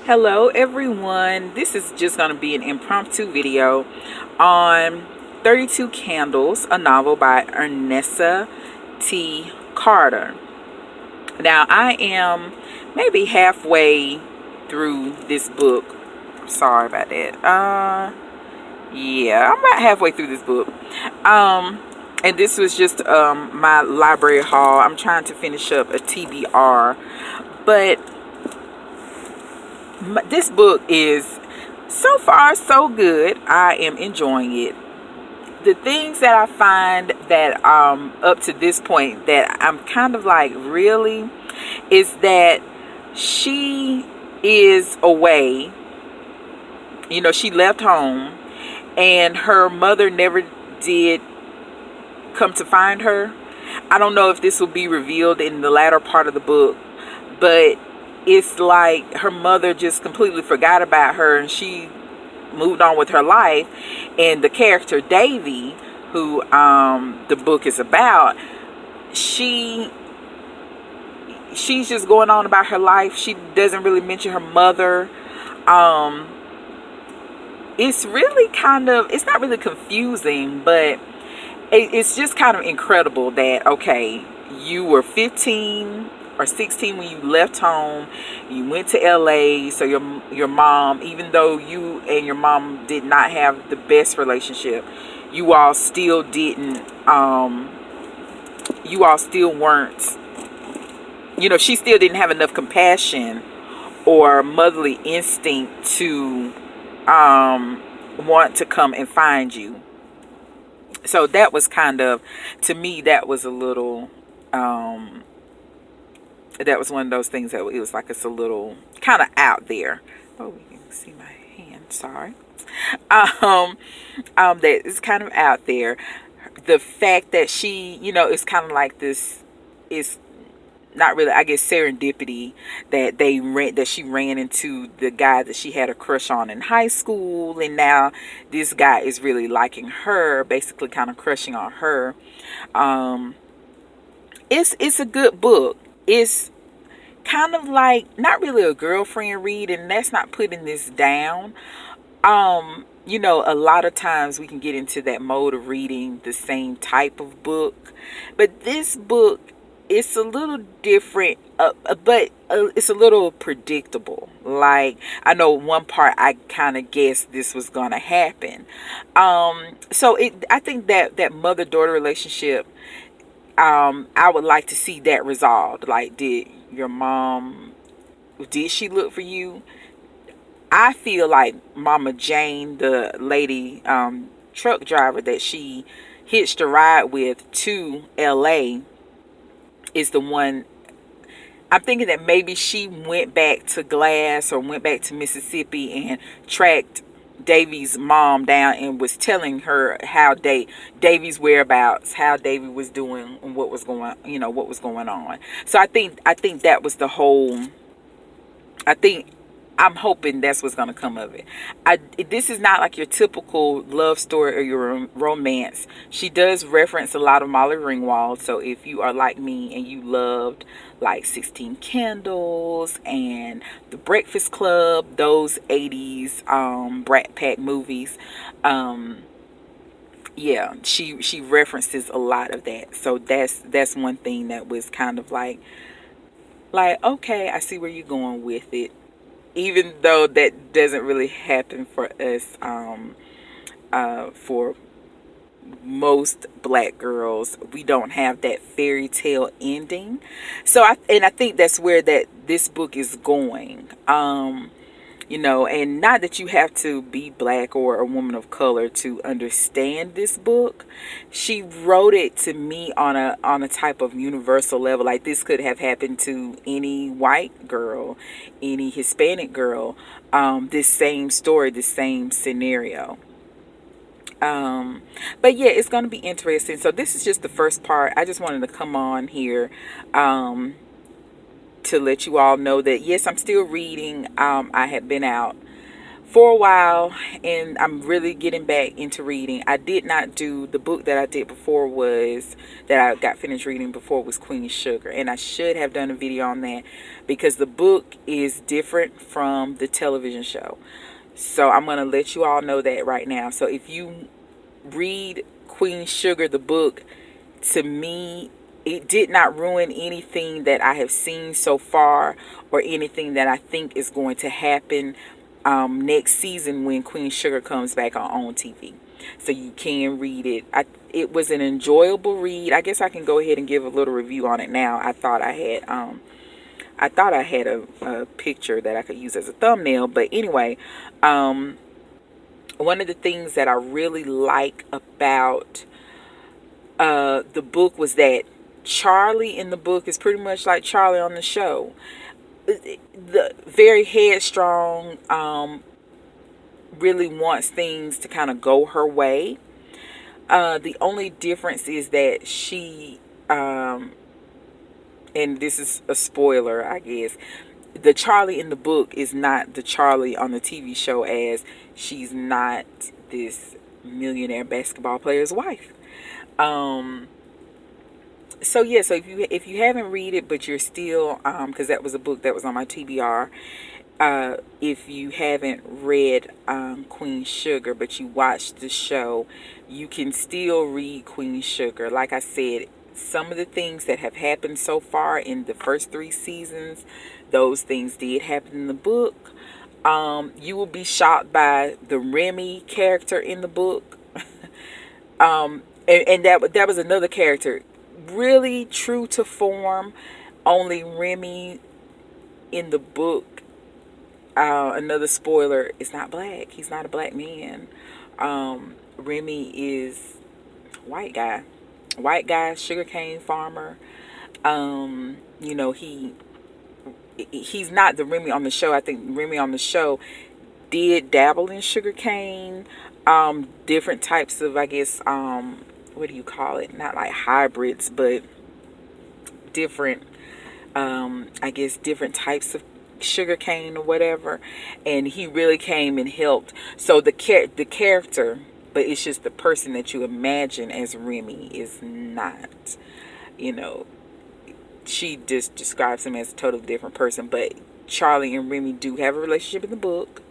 Hello everyone, this is just going to be an impromptu video on 32 Candles, a novel by Ernessa T. Carter. Now I am maybe halfway through this book. Sorry about that. Yeah, I'm about halfway through this book. And this was just my library haul. I'm trying to finish up a TBR, but this book is so far so good. I am enjoying it. The things that I find that up to this point that I'm kind of like really is that she is away. You know, she left home and her mother never did come to find her. I don't know if this will be revealed in the latter part of the book, but it's like her mother just completely forgot about her and she moved on with her life. And the character Davy, who the book is about, she's just going on about her life. She doesn't really mention her mother. It's really kind of, it's not really confusing, but it's just kind of incredible that, okay, you were 15 or 16 when you left home. You went to LA, so your mom, even though you and your mom did not have the best relationship, you all still didn't you all still weren't, you know, she still didn't have enough compassion or motherly instinct to want to come and find you. So that was kind of, to me, that was a little that was one of those things that it was like, it's a little kind of out there. Oh, you can see my hand, sorry. That is kind of out there. The fact that she, you know, it's kind of like this is not really, I guess, serendipity that she ran into the guy that she had a crush on in high school, and now this guy is really liking her, basically kind of crushing on her. It's a good book. It's kind of like not really a girlfriend read, and that's not putting this down. You know, a lot of times we can get into that mode of reading the same type of book, but this book, it's a little different, but it's a little predictable. Like, I know one part I kind of guessed this was gonna happen. So I think that mother-daughter relationship, I would like to see that resolved. Like, did your mom, did she look for you? I feel like Mama Jane, the lady truck driver that she hitched a ride with to LA, is the one. I'm thinking that maybe she went back to Glass or went back to Mississippi and tracked Davy's mom down and was telling her how Davy's whereabouts, how Davy was doing, and what was going, you know, what was going on. So I think that was the whole. I think, I'm hoping that's what's going to come of it. This is not like your typical love story or your romance. She does reference a lot of Molly Ringwald. So if you are like me and you loved like 16 Candles and The Breakfast Club, those 80s Brat Pack movies, yeah, she references a lot of that. So that's one thing that was kind of like okay, I see where you're going with it, even though that doesn't really happen for us, for most black girls. We don't have that fairy tale ending. So I think that's where that this book is going. You know, and not that you have to be black or a woman of color to understand this book. She wrote it, to me, on a type of universal level. Like, this could have happened to any white girl, any Hispanic girl. This same story, this same scenario. But yeah, it's going to be interesting. So this is just the first part. I just wanted to come on here to let you all know that yes, I'm still reading. I had been out for a while, and I'm really getting back into reading. I did not do the book that I did before was that I got finished reading before was Queen Sugar, and I should have done a video on that because the book is different from the television show. So I'm going to let you all know that right now. So if you read Queen Sugar, the book, to me, it did not ruin anything that I have seen so far or anything that I think is going to happen next season when Queen Sugar comes back on TV. So you can read it. It was an enjoyable read. I guess I can go ahead and give a little review on it now. I thought I had a picture that I could use as a thumbnail. But anyway, one of the things that I really like about the book was that Charlie in the book is pretty much like Charlie on the show. The very headstrong, really wants things to kind of go her way. The only difference is that she, and this is a spoiler, I guess, the Charlie in the book is not the Charlie on the TV show, as she's not this millionaire basketball player's wife. So yeah, so if you haven't read it, but you're still, because that was a book that was on my TBR. If you haven't read Queen Sugar, but you watched the show, you can still read Queen Sugar. Like I said, some of the things that have happened so far in the first 3 seasons, those things did happen in the book. You will be shocked by the Remy character in the book. And that was another character, really true to form. Only Remy in the book, another spoiler, is not black. He's not a black man. Remy is white guy, sugarcane farmer. You know, he's not the Remy on the show. I think Remy on the show did dabble in sugarcane, different types of, I guess, what do you call it? Not like hybrids, but different, I guess, different types of sugarcane or whatever. And he really came and helped. So the character, but it's just the person that you imagine as Remy is not, you know, she just describes him as a totally different person. But Charlie and Remy do have a relationship in the book,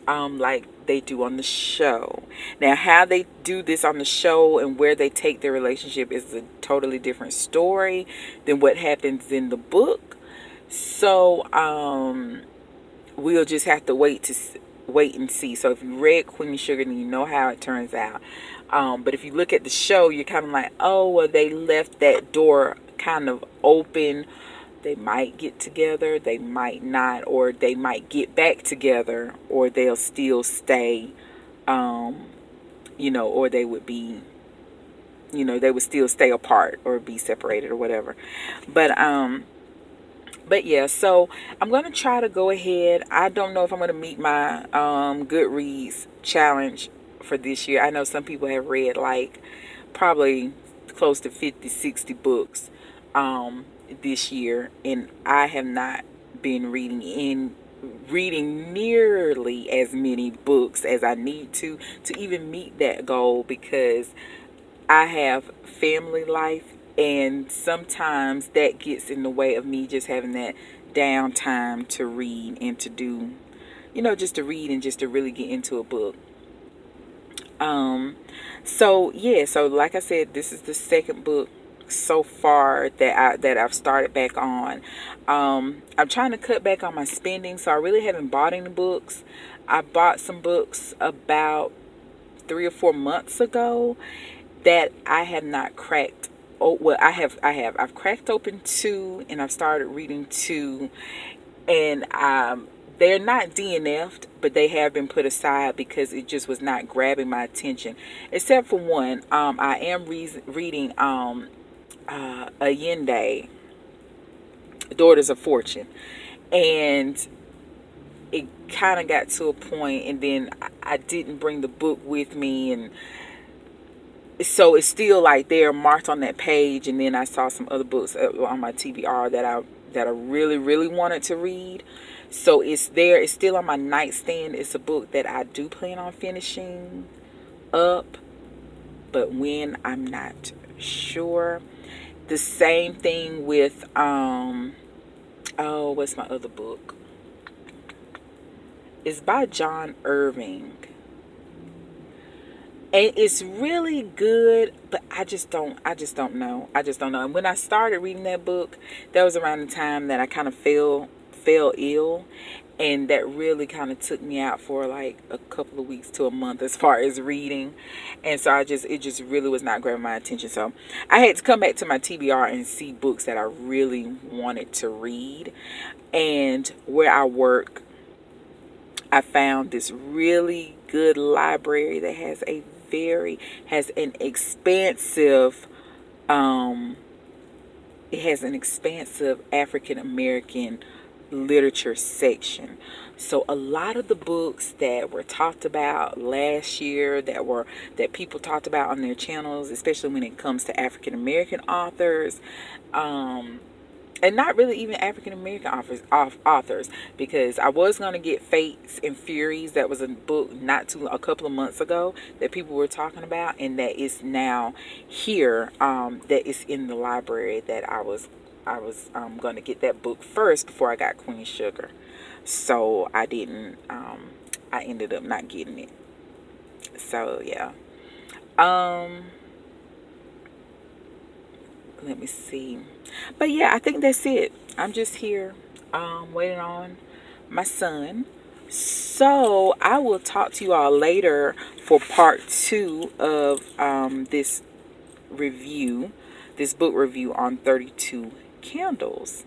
like they do on the show. Now, how they do this on the show and where they take their relationship is a totally different story than what happens in the book. So, we'll just have to wait and see. So if you read Queen Sugar, then you know how it turns out. But if you look at the show, you're kind of like, oh, well, they left that door kind of open. They might get together, they might not, or they might get back together, or they'll still stay, you know, or they would be, you know, they would still stay apart or be separated or whatever. But yeah, so I'm going to try to go ahead. I don't know if I'm going to meet my Goodreads challenge for this year. I know some people have read like probably close to 50, 60 books this year, and I have not been reading nearly as many books as I need to even meet that goal, because I have family life, and sometimes that gets in the way of me just having that downtime to read and to do, you know, just to read and just to really get into a book. So yeah, so like I said, this is the second book so far that I've started back on. I'm trying to cut back on my spending, so I really haven't bought any books. I bought some books about 3 or 4 months ago that I have not cracked. Oh, well, I've cracked open 2, and I've started reading 2, and they're not DNF'd, but they have been put aside because it just was not grabbing my attention, except for one. I am reading Allende, Daughters of Fortune, and it kind of got to a point, and then I didn't bring the book with me, and so it's still like they're marked on that page. And then I saw some other books on my TBR that I that I really, really wanted to read. So it's there. It's still on my nightstand. It's a book that I do plan on finishing up, but when, I'm not sure. The same thing with oh, what's my other book? It's by John Irving. And it's really good, but I just don't know. And when I started reading that book, that was around the time that I kind of fell ill, and that really kind of took me out for like a couple of weeks to a month as far as reading. And so it just really was not grabbing my attention. So I had to come back to my TBR and see books that I really wanted to read. And where I work, I found this really good library that has an expansive um it has an expansive African American literature section. So a lot of the books that were talked about last year, that people talked about on their channels, especially when it comes to African American authors, um and not really even African American authors, because I was going to get Fates and Furies. That was a book a couple of months ago that people were talking about, and that is now here. That is in the library. That I was going to get that book first before I got Queen Sugar. So I didn't. I ended up not getting it. So yeah. Um, Let me see. But yeah, I think that's it. I'm just here, waiting on my son. So I will talk to you all later for part two of review, this book review on 32 Candles.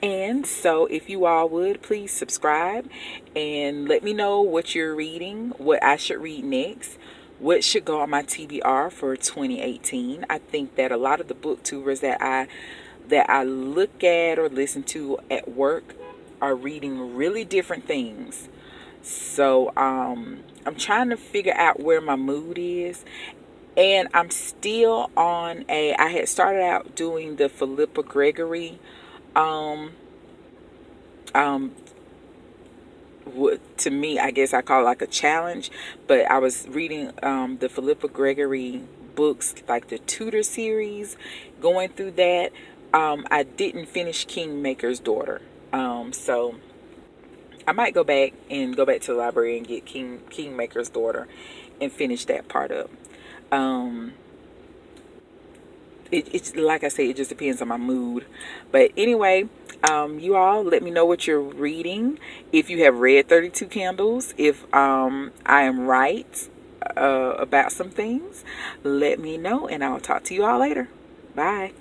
And so, if you all would please subscribe and let me know what you're reading, what I should read next, what should go on my TBR for 2018. I think that a lot of the booktubers that I look at or listen to at work are reading really different things. So I'm trying to figure out where my mood is. And I'm still on I had started out doing the Philippa Gregory um um to me, I guess I call it like a challenge. But I was reading the Philippa Gregory books, like the Tudor series, going through that. I didn't finish Kingmaker's Daughter. So I might go back to the library and get Kingmaker's Daughter and finish that part up. Um, it's like I say, it just depends on my mood. But anyway, you all let me know what you're reading, if you have read 32 Candles, if I am right about some things. Let me know, and I'll talk to you all later. Bye.